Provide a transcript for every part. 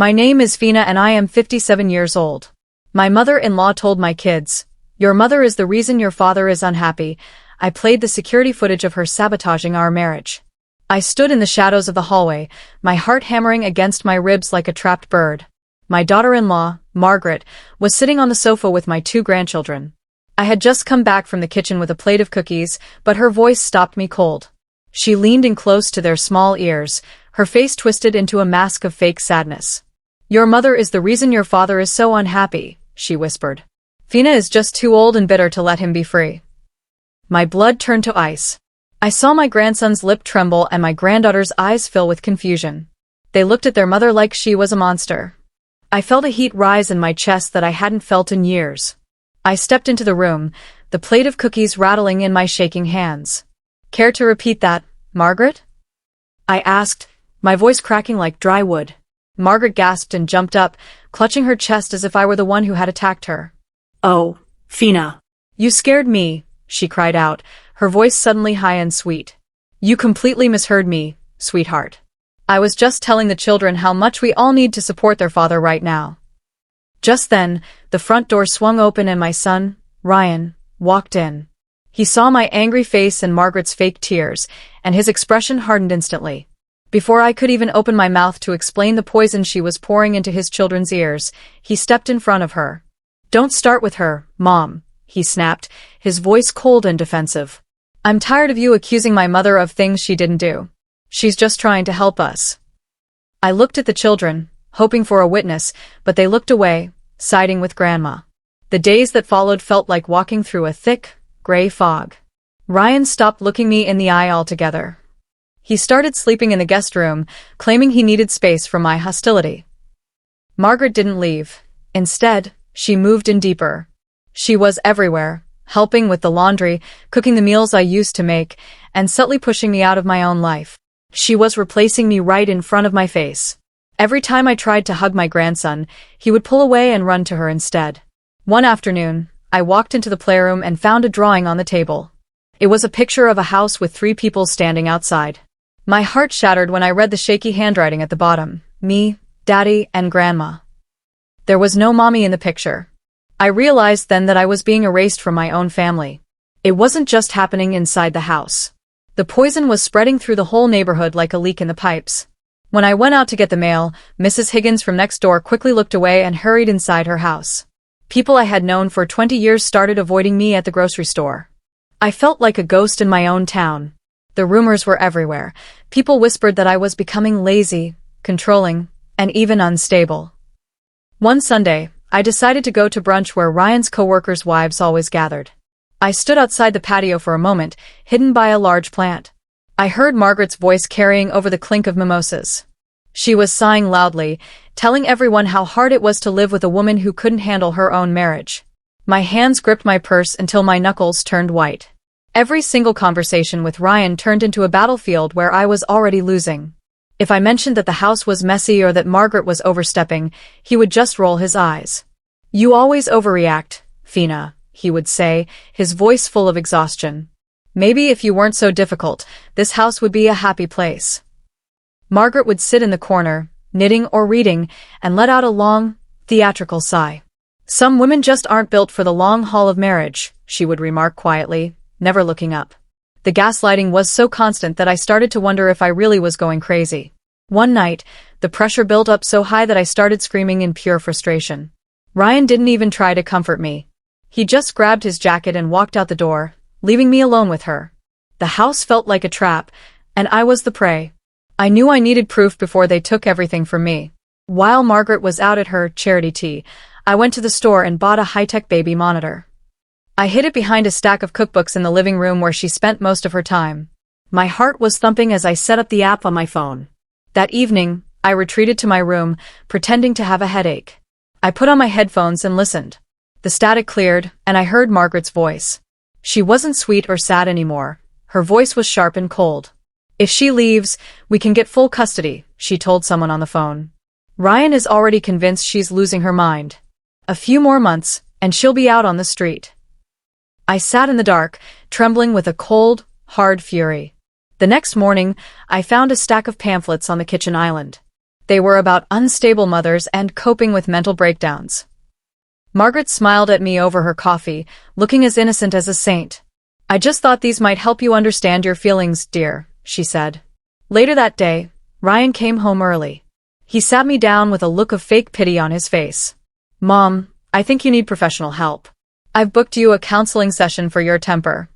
My name is Fina and I am 57 years old. My mother-in-law told my kids, "Your mother is the reason your father is unhappy." I played the security footage of her sabotaging our marriage. I stood in the shadows of the hallway, my heart hammering against my ribs like a trapped bird. My daughter-in-law, Margaret, was sitting on the sofa with my 2 grandchildren. I had just come back from the kitchen with a plate of cookies, but her voice stopped me cold. She leaned in close to their small ears, her face twisted into a mask of fake sadness. "Your mother is the reason your father is so unhappy," she whispered. "Fina is just too old and bitter to let him be free." My blood turned to ice. I saw my grandson's lip tremble and my granddaughter's eyes fill with confusion. They looked at their mother like she was a monster. I felt a heat rise in my chest that I hadn't felt in years. I stepped into the room, the plate of cookies rattling in my shaking hands. "Care to repeat that, Margaret?" I asked, my voice cracking like dry wood. Margaret gasped and jumped up, clutching her chest as if I were the one who had attacked her. "Oh, Fina. "You scared me," she cried out, her voice suddenly high and sweet. "You completely misheard me, sweetheart. I was just telling the children how much we all need to support their father right now." Just then, the front door swung open and my son, Ryan, walked in. He saw my angry face and Margaret's fake tears, and his expression hardened instantly. Before I could even open my mouth to explain the poison she was pouring into his children's ears, he stepped in front of her. "Don't start with her, Mom," he snapped, his voice cold and defensive. "I'm tired of you accusing my mother of things she didn't do. She's just trying to help us." I looked at the children, hoping for a witness, but they looked away, siding with Grandma. The days that followed felt like walking through a thick, gray fog. Ryan stopped looking me in the eye altogether. He started sleeping in the guest room, claiming he needed space from my hostility. Margaret didn't leave. Instead, she moved in deeper. She was everywhere, helping with the laundry, cooking the meals I used to make, and subtly pushing me out of my own life. She was replacing me right in front of my face. Every time I tried to hug my grandson, he would pull away and run to her instead. One afternoon, I walked into the playroom and found a drawing on the table. It was a picture of a house with 3 people standing outside. My heart shattered when I read the shaky handwriting at the bottom. Me, Daddy, and Grandma. There was no Mommy in the picture. I realized then that I was being erased from my own family. It wasn't just happening inside the house. The poison was spreading through the whole neighborhood like a leak in the pipes. When I went out to get the mail, Mrs. Higgins from next door quickly looked away and hurried inside her house. People I had known for 20 years started avoiding me at the grocery store. I felt like a ghost in my own town. The rumors were everywhere. People whispered that I was becoming lazy, controlling, and even unstable. One Sunday, I decided to go to brunch where Ryan's coworkers' wives always gathered. I stood outside the patio for a moment, hidden by a large plant. I heard Margaret's voice carrying over the clink of mimosas. She was sighing loudly, telling everyone how hard it was to live with a woman who couldn't handle her own marriage. My hands gripped my purse until my knuckles turned white. Every single conversation with Ryan turned into a battlefield where I was already losing. If I mentioned that the house was messy or that Margaret was overstepping, he would just roll his eyes. "You always overreact, Fina," he would say, his voice full of exhaustion. "Maybe if you weren't so difficult, this house would be a happy place." Margaret would sit in the corner, knitting or reading, and let out a long, theatrical sigh. "Some women just aren't built for the long haul of marriage," she would remark quietly, never looking up. The gaslighting was so constant that I started to wonder if I really was going crazy. One night, the pressure built up so high that I started screaming in pure frustration. Ryan didn't even try to comfort me. He just grabbed his jacket and walked out the door, leaving me alone with her. The house felt like a trap, and I was the prey. I knew I needed proof before they took everything from me. While Margaret was out at her charity tea, I went to the store and bought a high-tech baby monitor. I hid it behind a stack of cookbooks in the living room where she spent most of her time. My heart was thumping as I set up the app on my phone. That evening, I retreated to my room, pretending to have a headache. I put on my headphones and listened. The static cleared, and I heard Margaret's voice. She wasn't sweet or sad anymore. Her voice was sharp and cold. "If she leaves, we can get full custody," she told someone on the phone. "Ryan is already convinced she's losing her mind. A few more months, and she'll be out on the street." I sat in the dark, trembling with a cold, hard fury. The next morning, I found a stack of pamphlets on the kitchen island. They were about unstable mothers and coping with mental breakdowns. Margaret smiled at me over her coffee, looking as innocent as a saint. "I just thought these might help you understand your feelings, dear," she said. Later that day, Ryan came home early. He sat me down with a look of fake pity on his face. "Mom, I think you need professional help. I've booked you a counseling session for your temper."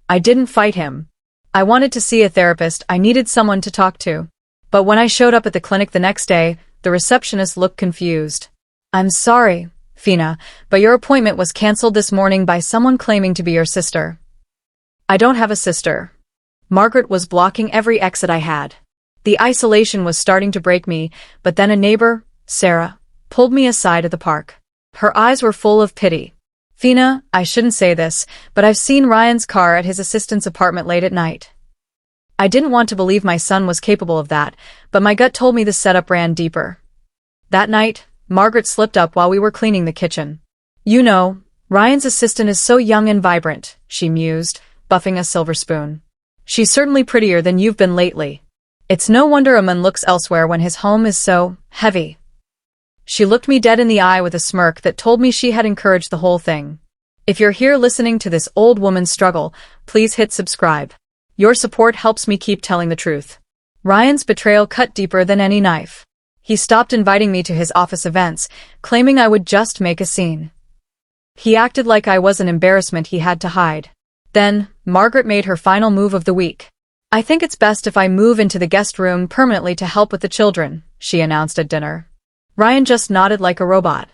I didn't fight him. I wanted to see a therapist. I needed someone to talk to. But when I showed up at the clinic the next day, the receptionist looked confused. "I'm sorry, Fina, but your appointment was canceled this morning by someone claiming to be your sister." "I don't have a sister." Margaret was blocking every exit I had. The isolation was starting to break me, but then a neighbor, Sarah, pulled me aside at the park. Her eyes were full of pity. "Fina, I shouldn't say this, but I've seen Ryan's car at his assistant's apartment late at night." I didn't want to believe my son was capable of that, but my gut told me the setup ran deeper. That night, Margaret slipped up while we were cleaning the kitchen. "You know, Ryan's assistant is so young and vibrant," she mused, buffing a silver spoon. "She's certainly prettier than you've been lately. It's no wonder a man looks elsewhere when his home is so heavy." She looked me dead in the eye with a smirk that told me she had encouraged the whole thing. If you're here listening to this old woman's struggle, please hit subscribe. Your support helps me keep telling the truth. Ryan's betrayal cut deeper than any knife. He stopped inviting me to his office events, claiming I would just make a scene. He acted like I was an embarrassment he had to hide. Then, Margaret made her final move of the week. "I think it's best if I move into the guest room permanently to help with the children," she announced at dinner. Ryan just nodded like a robot.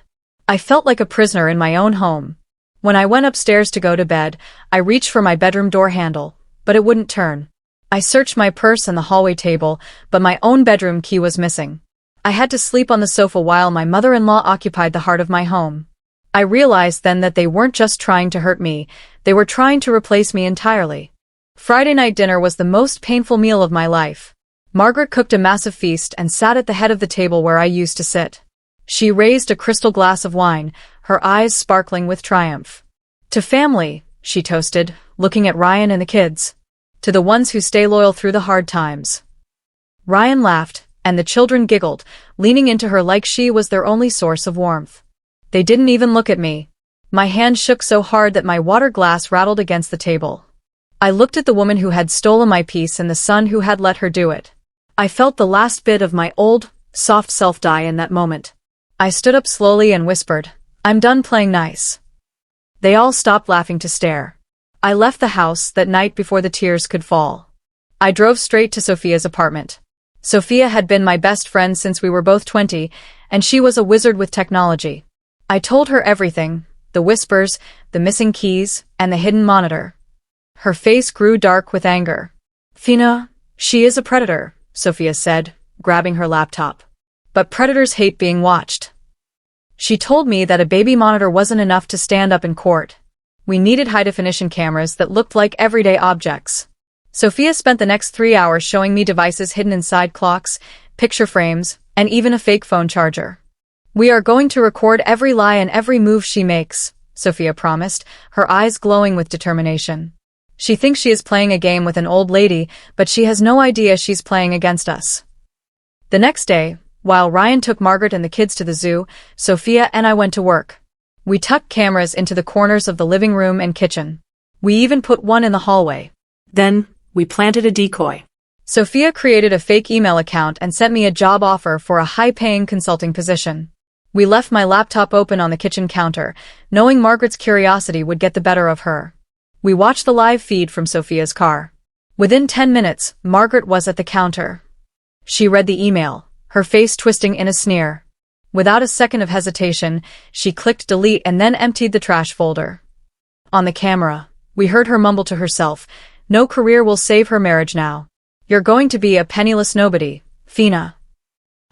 I felt like a prisoner in my own home. When I went upstairs to go to bed, I reached for my bedroom door handle, but it wouldn't turn. I searched my purse and the hallway table, but my own bedroom key was missing. I had to sleep on the sofa while my mother-in-law occupied the heart of my home. I realized then that they weren't just trying to hurt me, they were trying to replace me entirely. Friday night dinner was the most painful meal of my life. Margaret cooked a massive feast and sat at the head of the table where I used to sit. She raised a crystal glass of wine, her eyes sparkling with triumph. "To family," she toasted, looking at Ryan and the kids. "To the ones who stay loyal through the hard times." Ryan laughed, and the children giggled, leaning into her like she was their only source of warmth. They didn't even look at me. My hand shook so hard that my water glass rattled against the table. I looked at the woman who had stolen my peace and the son who had let her do it. I felt the last bit of my old, soft self die in that moment. I stood up slowly and whispered, "I'm done playing nice." They all stopped laughing to stare. I left the house that night before the tears could fall. I drove straight to Sophia's apartment. Sophia had been my best friend since we were both 20, and she was a wizard with technology. I told her everything, the whispers, the missing keys, and the hidden monitor. Her face grew dark with anger. "Fina, she is a predator," Sophia said, grabbing her laptop. "But predators hate being watched." She told me that a baby monitor wasn't enough to stand up in court. We needed high-definition cameras that looked like everyday objects. Sophia spent the next 3 hours showing me devices hidden inside clocks, picture frames, and even a fake phone charger. "We are going to record every lie and every move she makes," Sophia promised, her eyes glowing with determination. "She thinks she is playing a game with an old lady, but she has no idea she's playing against us." The next day, while Ryan took Margaret and the kids to the zoo, Sophia and I went to work. We tucked cameras into the corners of the living room and kitchen. We even put one in the hallway. Then, we planted a decoy. Sophia created a fake email account and sent me a job offer for a high-paying consulting position. We left my laptop open on the kitchen counter, knowing Margaret's curiosity would get the better of her. We watched the live feed from Sophia's car. Within 10 minutes, Margaret was at the counter. She read the email, her face twisting in a sneer. Without a second of hesitation, she clicked delete and then emptied the trash folder. On the camera, we heard her mumble to herself, "No career will save her marriage now. You're going to be a penniless nobody, Fina."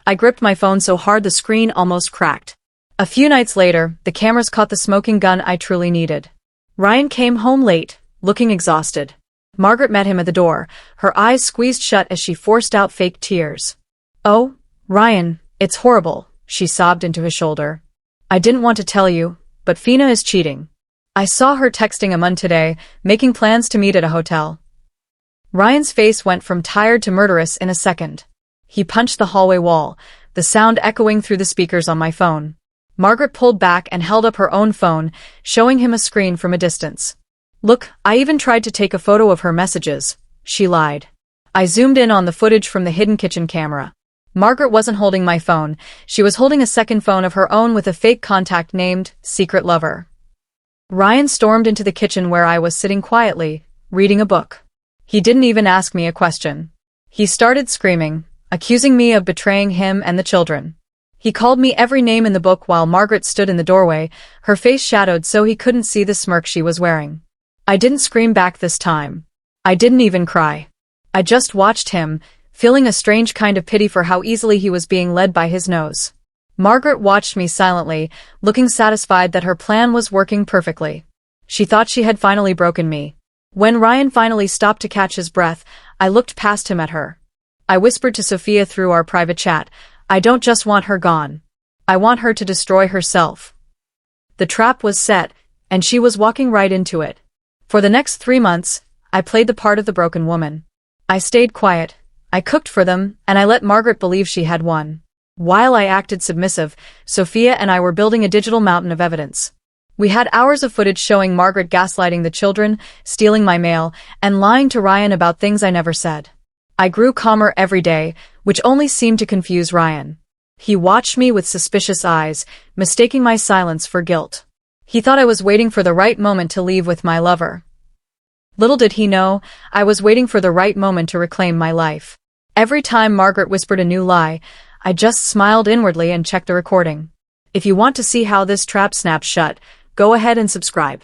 I gripped my phone so hard the screen almost cracked. A few nights later, the cameras caught the smoking gun I truly needed. Ryan came home late, looking exhausted. Margaret met him at the door, her eyes squeezed shut as she forced out fake tears. "Oh, Ryan, it's horrible," she sobbed into his shoulder. "I didn't want to tell you, but Fina is cheating. I saw her texting Aman today, making plans to meet at a hotel." Ryan's face went from tired to murderous in a second. He punched the hallway wall, the sound echoing through the speakers on my phone. Margaret pulled back and held up her own phone, showing him a screen from a distance. "Look, I even tried to take a photo of her messages," she lied. I zoomed in on the footage from the hidden kitchen camera. Margaret wasn't holding my phone, she was holding a second phone of her own with a fake contact named Secret Lover. Ryan stormed into the kitchen where I was sitting quietly, reading a book. He didn't even ask me a question. He started screaming, accusing me of betraying him and the children. He called me every name in the book while Margaret stood in the doorway, her face shadowed so he couldn't see the smirk she was wearing. I didn't scream back this time. I didn't even cry. I just watched him, feeling a strange kind of pity for how easily he was being led by his nose. Margaret watched me silently, looking satisfied that her plan was working perfectly. She thought she had finally broken me. When Ryan finally stopped to catch his breath, I looked past him at her. I whispered to Sophia through our private chat, "I don't just want her gone. I want her to destroy herself." The trap was set, and she was walking right into it. For the next 3 months, I played the part of the broken woman. I stayed quiet, I cooked for them, and I let Margaret believe she had won. While I acted submissive, Sophia and I were building a digital mountain of evidence. We had hours of footage showing Margaret gaslighting the children, stealing my mail, and lying to Ryan about things I never said. I grew calmer every day, which only seemed to confuse Ryan. He watched me with suspicious eyes, mistaking my silence for guilt. He thought I was waiting for the right moment to leave with my lover. Little did he know, I was waiting for the right moment to reclaim my life. Every time Margaret whispered a new lie, I just smiled inwardly and checked the recording. If you want to see how this trap snaps shut, go ahead and subscribe.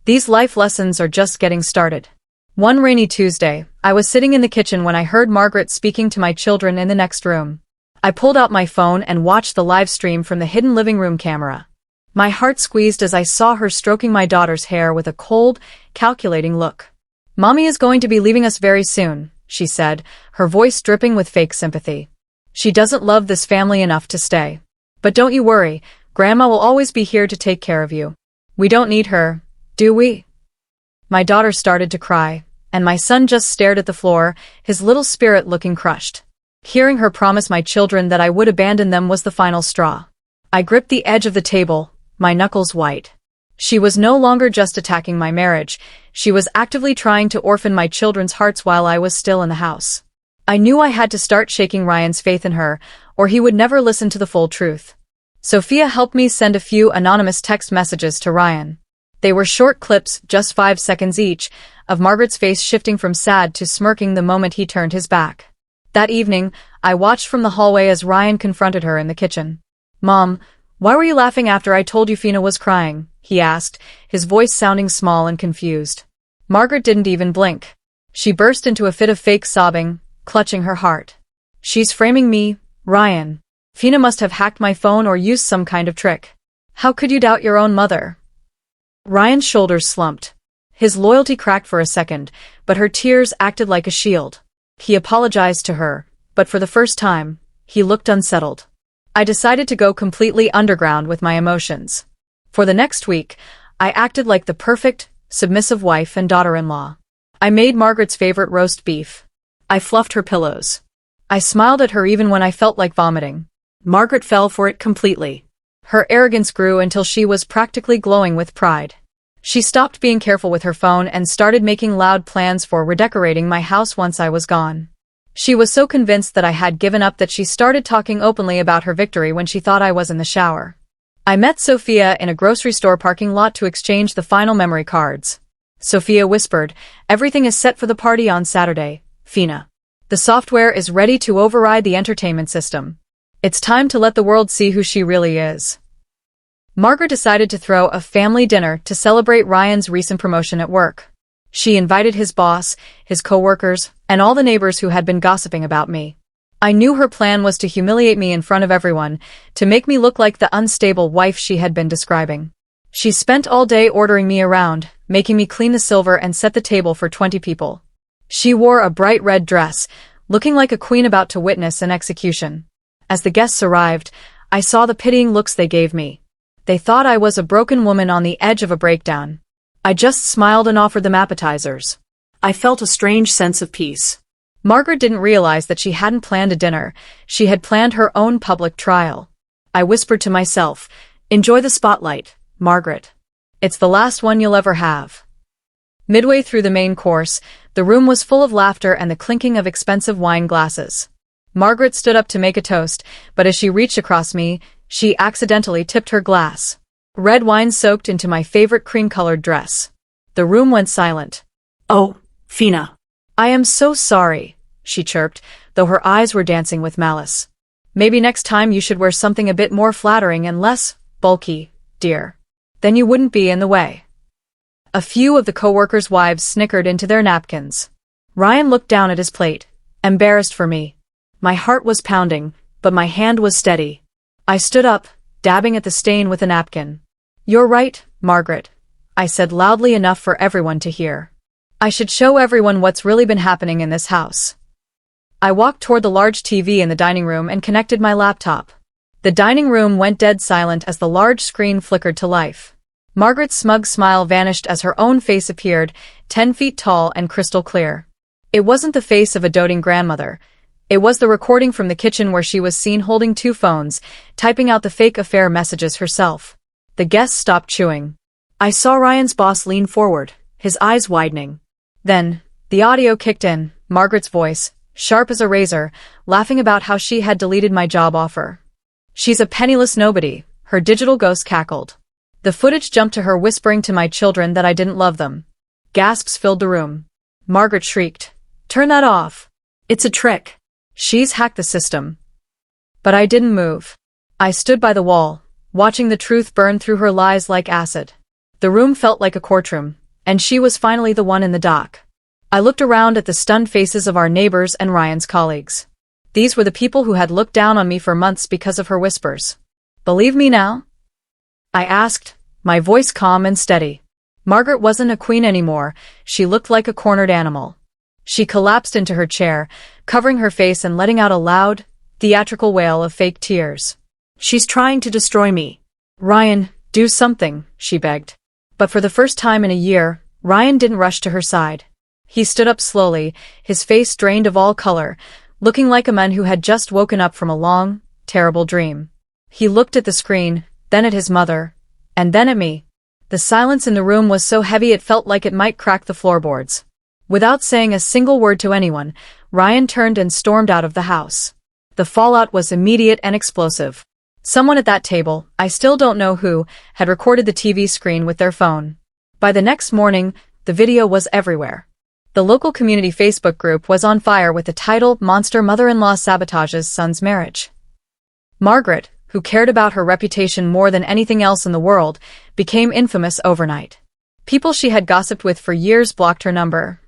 These life lessons are just getting started. One rainy Tuesday, I was sitting in the kitchen when I heard Margaret speaking to my children in the next room. I pulled out my phone and watched the live stream from the hidden living room camera. My heart squeezed as I saw her stroking my daughter's hair with a cold, calculating look. "Mommy is going to be leaving us very soon," she said, her voice dripping with fake sympathy. "She doesn't love this family enough to stay. But don't you worry, Grandma will always be here to take care of you. We don't need her, do we?" My daughter started to cry, and my son just stared at the floor, his little spirit looking crushed. Hearing her promise my children that I would abandon them was the final straw. I gripped the edge of the table, my knuckles white. She was no longer just attacking my marriage, she was actively trying to orphan my children's hearts while I was still in the house. I knew I had to start shaking Ryan's faith in her, or he would never listen to the full truth. Sophia helped me send a few anonymous text messages to Ryan. They were short clips, just 5 seconds each, of Margaret's face shifting from sad to smirking the moment he turned his back. That evening, I watched from the hallway as Ryan confronted her in the kitchen. "Mom, why were you laughing after I told you Fina was crying?" he asked, his voice sounding small and confused. Margaret didn't even blink. She burst into a fit of fake sobbing, clutching her heart. "She's framing me, Ryan. Fina must have hacked my phone or used some kind of trick. How could you doubt your own mother?" Ryan's shoulders slumped. His loyalty cracked for a second, but her tears acted like a shield. He apologized to her, but for the first time, he looked unsettled. I decided to go completely underground with my emotions. For the next week, I acted like the perfect, submissive wife and daughter-in-law. I made Margaret's favorite roast beef. I fluffed her pillows. I smiled at her even when I felt like vomiting. Margaret fell for it completely. Her arrogance grew until she was practically glowing with pride. She stopped being careful with her phone and started making loud plans for redecorating my house once I was gone. She was so convinced that I had given up that she started talking openly about her victory when she thought I was in the shower. I met Sophia in a grocery store parking lot to exchange the final memory cards. Sophia whispered, "Everything is set for the party on Saturday, Fina. The software is ready to override the entertainment system. It's time to let the world see who she really is." Margaret decided to throw a family dinner to celebrate Ryan's recent promotion at work. She invited his boss, his coworkers, and all the neighbors who had been gossiping about me. I knew her plan was to humiliate me in front of everyone, to make me look like the unstable wife she had been describing. She spent all day ordering me around, making me clean the silver and set the table for 20 people. She wore a bright red dress, looking like a queen about to witness an execution. As the guests arrived, I saw the pitying looks they gave me. They thought I was a broken woman on the edge of a breakdown. I just smiled and offered them appetizers. I felt a strange sense of peace. Margaret didn't realize that she hadn't planned a dinner, she had planned her own public trial. I whispered to myself, "Enjoy the spotlight, Margaret. It's the last one you'll ever have." Midway through the main course, the room was full of laughter and the clinking of expensive wine glasses. Margaret stood up to make a toast, but as she reached across me, she accidentally tipped her glass. Red wine soaked into my favorite cream-colored dress. The room went silent. Oh, Fina. "I am so sorry," she chirped, though her eyes were dancing with malice. "Maybe next time you should wear something a bit more flattering and less bulky, dear. Then you wouldn't be in the way." A few of the co-workers' wives snickered into their napkins. Ryan looked down at his plate, embarrassed for me. My heart was pounding, but my hand was steady. I stood up, dabbing at the stain with a napkin. "You're right, Margaret," I said loudly enough for everyone to hear. "I should show everyone what's really been happening in this house." I walked toward the large TV in the dining room and connected my laptop. The dining room went dead silent as the large screen flickered to life. Margaret's smug smile vanished as her own face appeared, 10 feet tall and crystal clear. It wasn't the face of a doting grandmother. It was the recording from the kitchen where she was seen holding 2 phones, typing out the fake affair messages herself. The guests stopped chewing. I saw Ryan's boss lean forward, his eyes widening. Then, the audio kicked in, Margaret's voice, sharp as a razor, laughing about how she had deleted my job offer. "She's a penniless nobody," her digital ghost cackled. The footage jumped to her whispering to my children that I didn't love them. Gasps filled the room. Margaret shrieked, "Turn that off. It's a trick. She's hacked the system." But I didn't move. I stood by the wall, watching the truth burn through her lies like acid. The room felt like a courtroom, and she was finally the one in the dock. I looked around at the stunned faces of our neighbors and Ryan's colleagues. These were the people who had looked down on me for months because of her whispers. "Believe me now?" I asked, my voice calm and steady. Margaret wasn't a queen anymore, she looked like a cornered animal. She collapsed into her chair, covering her face and letting out a loud, theatrical wail of fake tears. "She's trying to destroy me." "Ryan, do something," she begged. But for the first time in a year, Ryan didn't rush to her side. He stood up slowly, his face drained of all color, looking like a man who had just woken up from a long, terrible dream. He looked at the screen, then at his mother, and then at me. The silence in the room was so heavy it felt like it might crack the floorboards. Without saying a single word to anyone, Ryan turned and stormed out of the house. The fallout was immediate and explosive. Someone at that table, I still don't know who, had recorded the TV screen with their phone. By the next morning, the video was everywhere. The local community Facebook group was on fire with the title "Monster Mother-in-Law Sabotages Son's Marriage." Margaret, who cared about her reputation more than anything else in the world, became infamous overnight. People she had gossiped with for years blocked her number.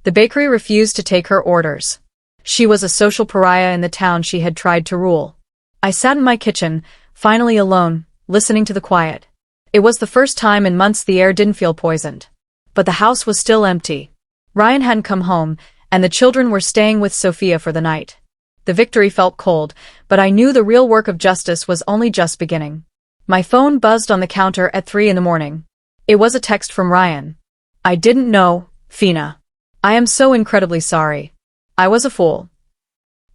The bakery refused to take her orders. She was a social pariah in the town she had tried to rule. I sat in my kitchen, finally alone, listening to the quiet. It was the first time in months the air didn't feel poisoned. But the house was still empty. Ryan hadn't come home, and the children were staying with Sophia for the night. The victory felt cold, but I knew the real work of justice was only just beginning. My phone buzzed on the counter at 3 in the morning. It was a text from Ryan. "I didn't know, Fina. I am so incredibly sorry. I was a fool."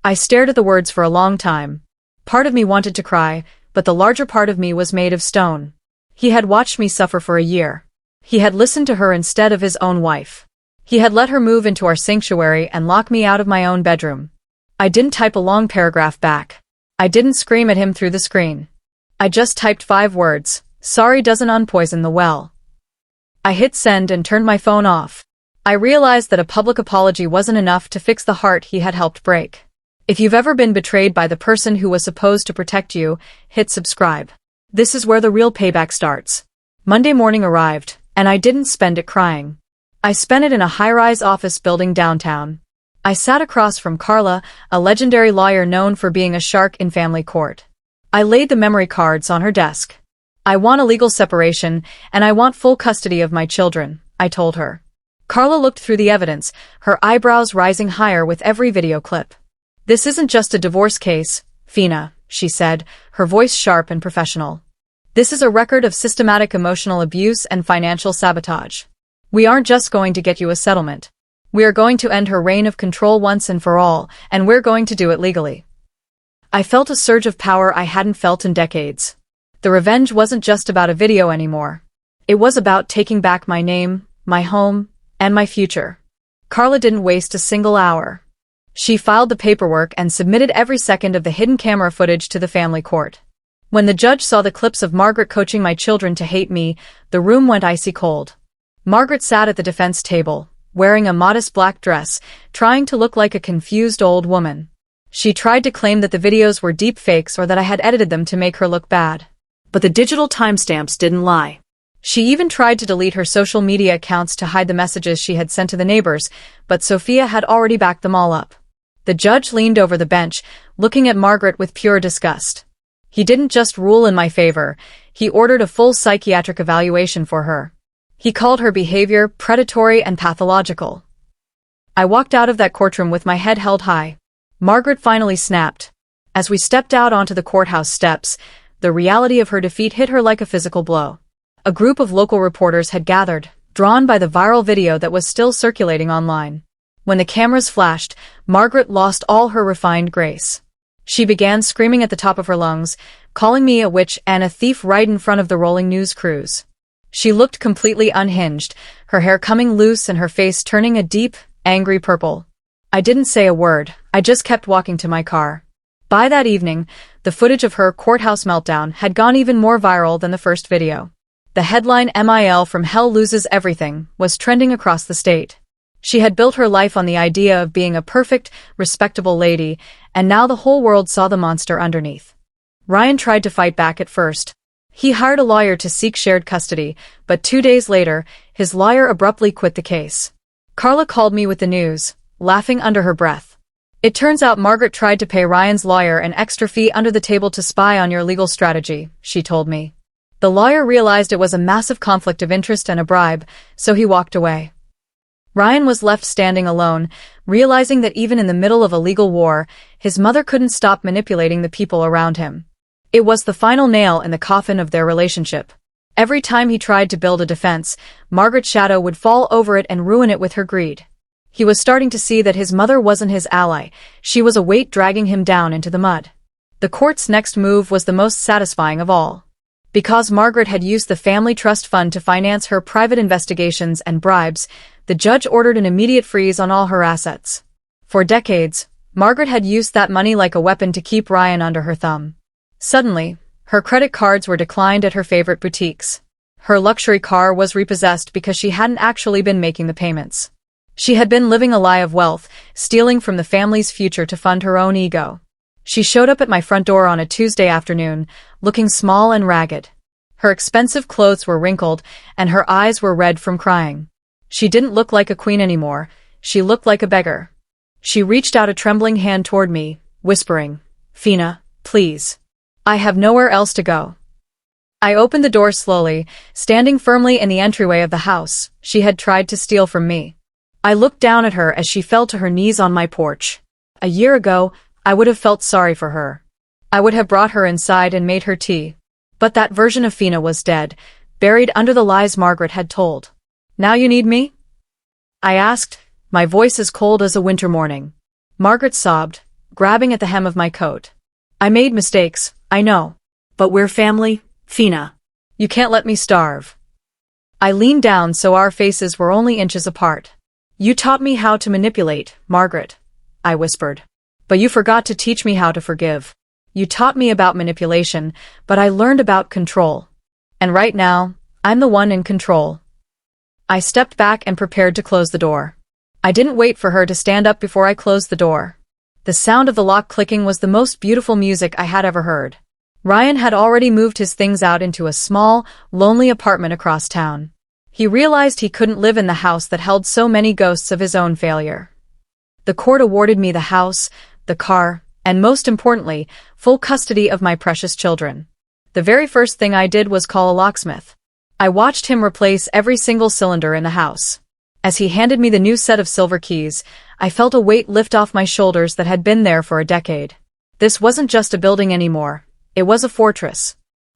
I stared at the words for a long time. Part of me wanted to cry, but the larger part of me was made of stone. He had watched me suffer for a year. He had listened to her instead of his own wife. He had let her move into our sanctuary and lock me out of my own bedroom. I didn't type a long paragraph back. I didn't scream at him through the screen. I just typed 5 words, "Sorry doesn't unpoison the well." I hit send and turned my phone off. I realized that a public apology wasn't enough to fix the heart he had helped break. If you've ever been betrayed by the person who was supposed to protect you, hit subscribe. This is where the real payback starts. Monday morning arrived, and I didn't spend it crying. I spent it in a high-rise office building downtown. I sat across from Carla, a legendary lawyer known for being a shark in family court. I laid the memory cards on her desk. "I want a legal separation, and I want full custody of my children," I told her. Carla looked through the evidence, her eyebrows rising higher with every video clip. "This isn't just a divorce case, Fina," she said, her voice sharp and professional. "This is a record of systematic emotional abuse and financial sabotage. We aren't just going to get you a settlement. We are going to end her reign of control once and for all, and we're going to do it legally. I felt a surge of power I hadn't felt in decades. The revenge wasn't just about a video anymore. It was about taking back my name, my home, and my future. Carla didn't waste a single hour. She filed the paperwork and submitted every second of the hidden camera footage to the family court. When the judge saw the clips of Margaret coaching my children to hate me, the room went icy cold. Margaret sat at the defense table, wearing a modest black dress, trying to look like a confused old woman. She tried to claim that the videos were deep fakes or that I had edited them to make her look bad. But the digital timestamps didn't lie. She even tried to delete her social media accounts to hide the messages she had sent to the neighbors, but Sophia had already backed them all up. The judge leaned over the bench, looking at Margaret with pure disgust. He didn't just rule in my favor, he ordered a full psychiatric evaluation for her. He called her behavior predatory and pathological. I walked out of that courtroom with my head held high. Margaret finally snapped. As we stepped out onto the courthouse steps, the reality of her defeat hit her like a physical blow. A group of local reporters had gathered, drawn by the viral video that was still circulating online. When the cameras flashed, Margaret lost all her refined grace. She began screaming at the top of her lungs, calling me a witch and a thief right in front of the rolling news crews. She looked completely unhinged, her hair coming loose and her face turning a deep, angry purple. I didn't say a word, I just kept walking to my car. By that evening, the footage of her courthouse meltdown had gone even more viral than the first video. The headline "MIL from Hell Loses Everything" was trending across the state. She had built her life on the idea of being a perfect, respectable lady, and now the whole world saw the monster underneath. Ryan tried to fight back at first. He hired a lawyer to seek shared custody, but 2 days later, his lawyer abruptly quit the case. Carla called me with the news, laughing under her breath. It turns out Margaret tried to pay Ryan's lawyer an extra fee under the table to spy on your legal strategy, she told me. The lawyer realized it was a massive conflict of interest and a bribe, so he walked away. Ryan was left standing alone, realizing that even in the middle of a legal war, his mother couldn't stop manipulating the people around him. It was the final nail in the coffin of their relationship. Every time he tried to build a defense, Margaret's shadow would fall over it and ruin it with her greed. He was starting to see that his mother wasn't his ally, she was a weight dragging him down into the mud. The court's next move was the most satisfying of all. Because Margaret had used the family trust fund to finance her private investigations and bribes, the judge ordered an immediate freeze on all her assets. For decades, Margaret had used that money like a weapon to keep Ryan under her thumb. Suddenly, her credit cards were declined at her favorite boutiques. Her luxury car was repossessed because she hadn't actually been making the payments. She had been living a lie of wealth, stealing from the family's future to fund her own ego. She showed up at my front door on a Tuesday afternoon, looking small and ragged. Her expensive clothes were wrinkled, and her eyes were red from crying. She didn't look like a queen anymore, she looked like a beggar. She reached out a trembling hand toward me, whispering, "Fina, please. I have nowhere else to go." I opened the door slowly, standing firmly in the entryway of the house she had tried to steal from me. I looked down at her as she fell to her knees on my porch. A year ago, I would have felt sorry for her. I would have brought her inside and made her tea. But that version of Fina was dead, buried under the lies Margaret had told. "Now you need me?" I asked, my voice as cold as a winter morning. Margaret sobbed, grabbing at the hem of my coat. "I made mistakes, I know. But we're family, Fina. You can't let me starve." I leaned down so our faces were only inches apart. "You taught me how to manipulate, Margaret," I whispered. "But you forgot to teach me how to forgive. You taught me about manipulation, but I learned about control. And right now, I'm the one in control." I stepped back and prepared to close the door. I didn't wait for her to stand up before I closed the door. The sound of the lock clicking was the most beautiful music I had ever heard. Ryan had already moved his things out into a small, lonely apartment across town. He realized he couldn't live in the house that held so many ghosts of his own failure. The court awarded me the house, the car, and most importantly, full custody of my precious children. The very first thing I did was call a locksmith. I watched him replace every single cylinder in the house. As he handed me the new set of silver keys, I felt a weight lift off my shoulders that had been there for a decade. This wasn't just a building anymore, it was a fortress.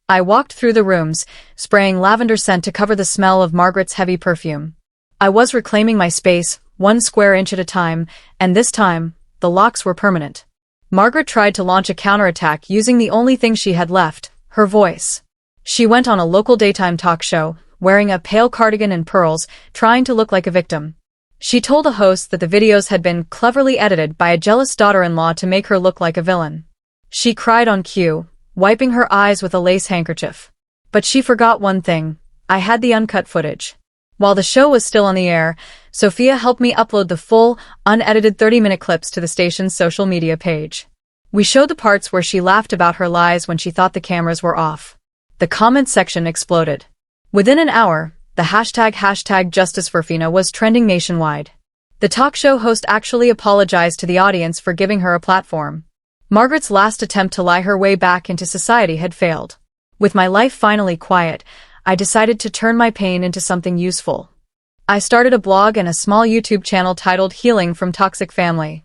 I walked through the rooms, spraying lavender scent to cover the smell of Margaret's heavy perfume. I was reclaiming my space, one square inch at a time, and this time, the locks were permanent. Margaret tried to launch a counterattack using the only thing she had left, her voice. She went on a local daytime talk show, wearing a pale cardigan and pearls, trying to look like a victim. She told a host that the videos had been cleverly edited by a jealous daughter-in-law to make her look like a villain. She cried on cue, wiping her eyes with a lace handkerchief. But she forgot one thing: I had the uncut footage. While the show was still on the air, Sophia helped me upload the full, unedited 30-minute clips to the station's social media page. We showed the parts where she laughed about her lies when she thought the cameras were off. The comment section exploded. Within an hour, the hashtag Justice for Fina was trending nationwide. The talk show host actually apologized to the audience for giving her a platform. Margaret's last attempt to lie her way back into society had failed. With my life finally quiet, I decided to turn my pain into something useful. I started a blog and a small YouTube channel titled Healing from Toxic Family.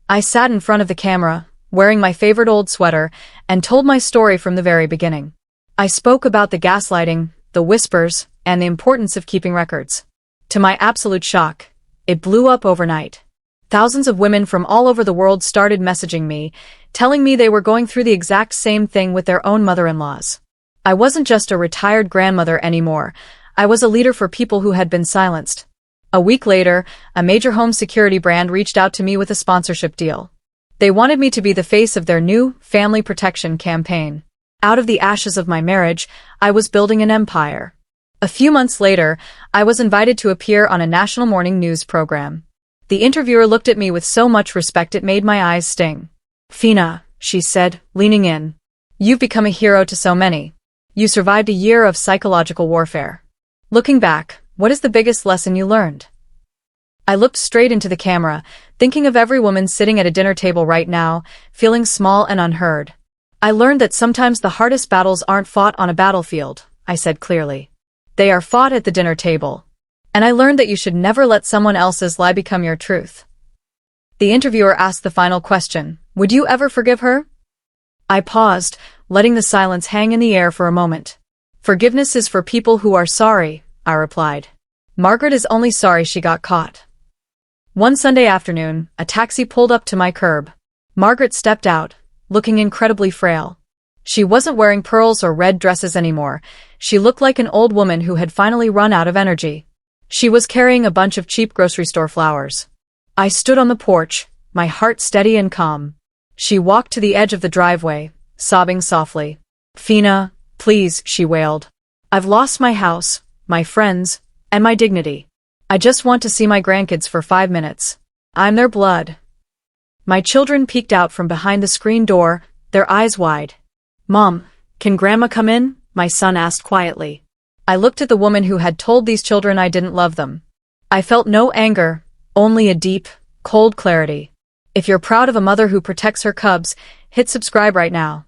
I sat in front of the camera, wearing my favorite old sweater, and told my story from the very beginning. I spoke about the gaslighting, the whispers, and the importance of keeping records. To my absolute shock, it blew up overnight. Thousands of women from all over the world started messaging me, telling me they were going through the exact same thing with their own mother-in-laws. I wasn't just a retired grandmother anymore, I was a leader for people who had been silenced. A week later, a major home security brand reached out to me with a sponsorship deal. They wanted me to be the face of their new family protection campaign. Out of the ashes of my marriage, I was building an empire. A few months later, I was invited to appear on a national morning news program. The interviewer looked at me with so much respect it made my eyes sting. "Fina," she said, leaning in. "You've become a hero to so many. You survived a year of psychological warfare. Looking back, what is the biggest lesson you learned?" I looked straight into the camera, thinking of every woman sitting at a dinner table right now, feeling small and unheard. "I learned that sometimes the hardest battles aren't fought on a battlefield," I said clearly. "They are fought at the dinner table. And I learned that you should never let someone else's lie become your truth." The interviewer asked the final question: "Would you ever forgive her?" I paused, letting the silence hang in the air for a moment. "Forgiveness is for people who are sorry," I replied. "Margaret is only sorry she got caught." One Sunday afternoon, a taxi pulled up to my curb. Margaret stepped out, looking incredibly frail. She wasn't wearing pearls or red dresses anymore. She looked like an old woman who had finally run out of energy. She was carrying a bunch of cheap grocery store flowers. I stood on the porch, my heart steady and calm. She walked to the edge of the driveway, sobbing softly. "Fina, please," she wailed. "I've lost my house, my friends, and my dignity. I just want to see my grandkids for 5 minutes. I'm their blood." My children peeked out from behind the screen door, their eyes wide. "Mom, can Grandma come in?" my son asked quietly. I looked at the woman who had told these children I didn't love them. I felt no anger, only a deep, cold clarity. If you're proud of a mother who protects her cubs, hit subscribe right now.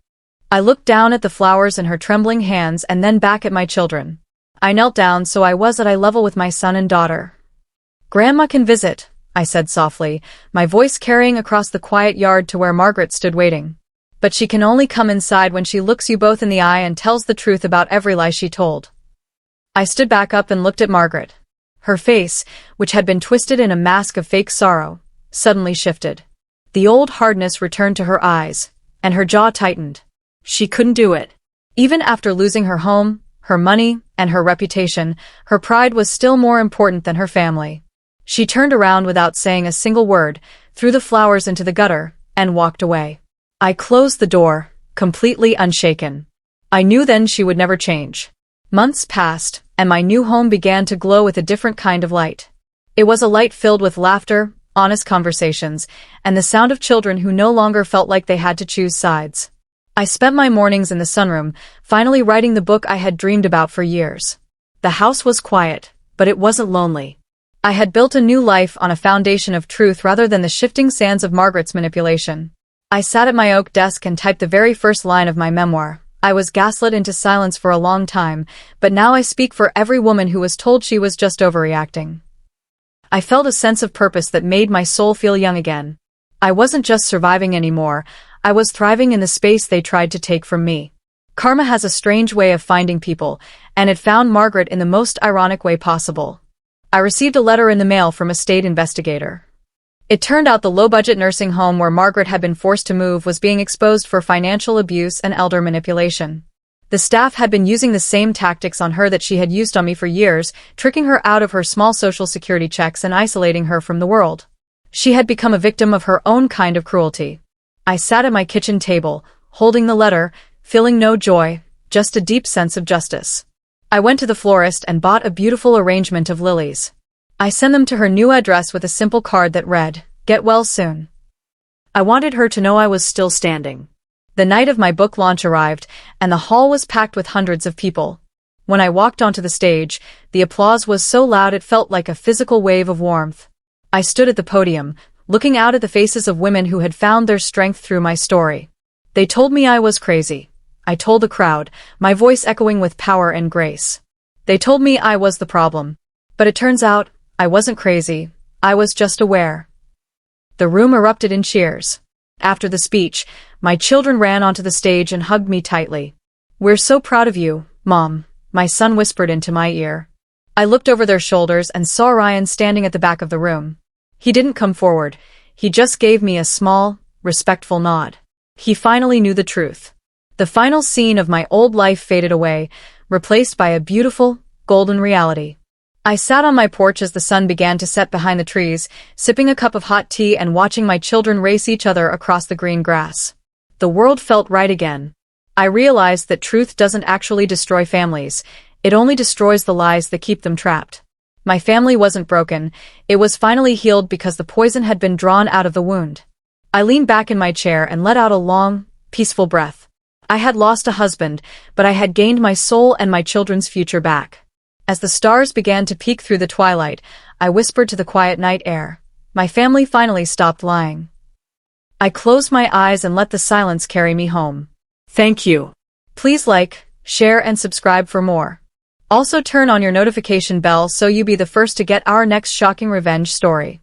I looked down at the flowers in her trembling hands and then back at my children. I knelt down so I was at eye level with my son and daughter. "Grandma can visit," I said softly, my voice carrying across the quiet yard to where Margaret stood waiting. "But she can only come inside when she looks you both in the eye and tells the truth about every lie she told." I stood back up and looked at Margaret. Her face, which had been twisted in a mask of fake sorrow, suddenly shifted. The old hardness returned to her eyes, and her jaw tightened. She couldn't do it. Even after losing her home, her money, and her reputation, her pride was still more important than her family. She turned around without saying a single word, threw the flowers into the gutter, and walked away. I closed the door, completely unshaken. I knew then she would never change. Months passed, and my new home began to glow with a different kind of light. It was a light filled with laughter, honest conversations, and the sound of children who no longer felt like they had to choose sides. I spent my mornings in the sunroom, finally writing the book I had dreamed about for years. The house was quiet, but it wasn't lonely. I had built a new life on a foundation of truth rather than the shifting sands of Margaret's manipulation. I sat at my oak desk and typed the very first line of my memoir. I was gaslit into silence for a long time, but now I speak for every woman who was told she was just overreacting. I felt a sense of purpose that made my soul feel young again. I wasn't just surviving anymore, I was thriving in the space they tried to take from me. Karma has a strange way of finding people, and it found Margaret in the most ironic way possible. I received a letter in the mail from a state investigator. It turned out the low-budget nursing home where Margaret had been forced to move was being exposed for financial abuse and elder manipulation. The staff had been using the same tactics on her that she had used on me for years, tricking her out of her small social security checks and isolating her from the world. She had become a victim of her own kind of cruelty. I sat at my kitchen table, holding the letter, feeling no joy, just a deep sense of justice. I went to the florist and bought a beautiful arrangement of lilies. I sent them to her new address with a simple card that read, "Get well soon." I wanted her to know I was still standing. The night of my book launch arrived, and the hall was packed with hundreds of people. When I walked onto the stage, the applause was so loud it felt like a physical wave of warmth. I stood at the podium, looking out at the faces of women who had found their strength through my story. They told me I was crazy. I told the crowd, my voice echoing with power and grace. They told me I was the problem. But it turns out, I wasn't crazy, I was just aware. The room erupted in cheers. After the speech, my children ran onto the stage and hugged me tightly. "We're so proud of you, Mom," my son whispered into my ear. I looked over their shoulders and saw Ryan standing at the back of the room. He didn't come forward. He just gave me a small, respectful nod. He finally knew the truth. The final scene of my old life faded away, replaced by a beautiful, golden reality. I sat on my porch as the sun began to set behind the trees, sipping a cup of hot tea and watching my children race each other across the green grass. The world felt right again. I realized that truth doesn't actually destroy families, it only destroys the lies that keep them trapped. My family wasn't broken, it was finally healed because the poison had been drawn out of the wound. I leaned back in my chair and let out a long, peaceful breath. I had lost a husband, but I had gained my soul and my children's future back. As the stars began to peek through the twilight, I whispered to the quiet night air. My family finally stopped lying. I closed my eyes and let the silence carry me home. Thank you. Please like, share and subscribe for more. Also turn on your notification bell so you be the first to get our next shocking revenge story.